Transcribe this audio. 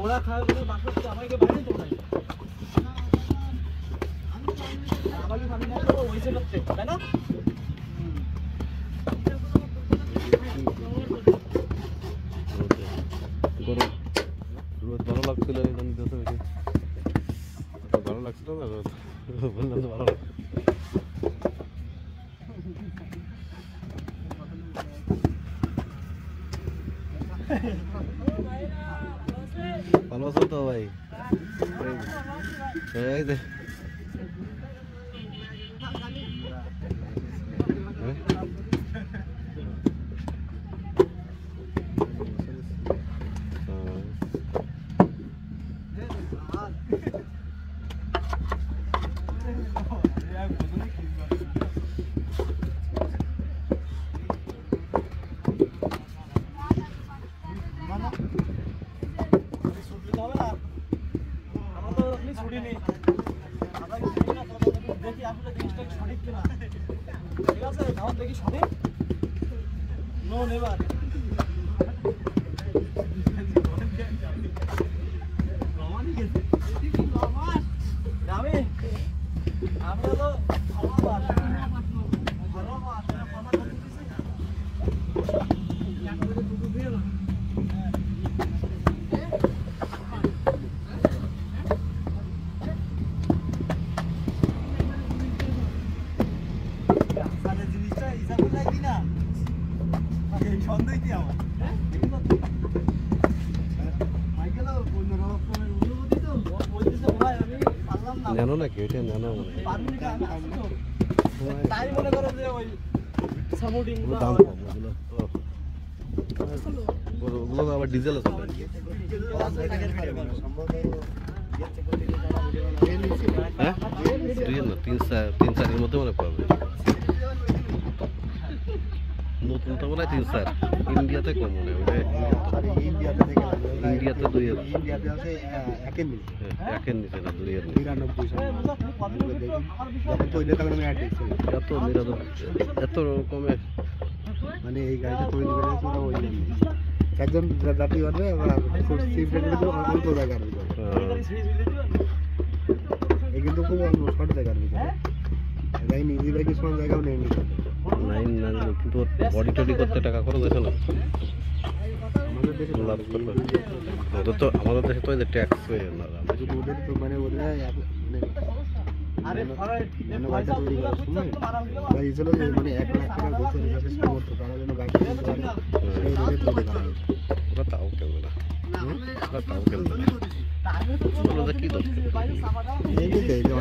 ওরা খাওয়া গেলে বাসা আমাকে বাইরে তো নাই আমাকে ভাবি না তো ওইসে করতে তাই না গরম রোদ ভালো লাগছিল এই জন্য দিতে বেশি ভালো লাগছিল না রোদ বললাম তো ভালো লাগছে ভালো আছো তো ভাই এই যে দেখি সঠিক নো নেভার আমরা তো জিনিসটা হিসাব যায় কিনা সন্দেহ কি আমার জানো নাকি ওইটা জানো তাই মনে করো যে ওই সাপোর্টিং দাম কম ওগুলো আবার ডিজেল আছে হ্যাঁ তিন চারের মধ্যে মনে পাবে নতুনটা মনে হয় 3-4 ইন্ডিয়াতে কম মনে হয় ইন্ডিয়াতে 2 ইন্ডিয়াতে আছে একের নিচে একের নিচে না 2 এর 99 এত কমে মানে এই গাড়িটা তৈরি করে ওরা ওই একজন যাত্রী করবে খুব সিফ রেটে অল্প জায়গার ভিতরে এই কিন্তু খুব অল্প শর্ট জায়গার ভিতরে গাড়ি নিজে বাইকে সব জায়গাও নেই নাইন না কিন্তু বডি টডি করতে টাকা খরচ হয়েছে না আমাদের দেশে লাভ করবে আমাদের দেশে তো ট্যাক্স হয়ে না ওদের তো মানে ওদের আরে গাড়িটা তৈরি করার সময় গাড়ি ছিল যে মানে 1 লাখ টাকা ঘুরতে যথেষ্ট করতো তারা যেন গাড়ি তৈরি করে সেই রেটে তৈরি করা হয় ওরা তাও কেনবে না ওরা তাও কেনবে না কি দরকার এই যে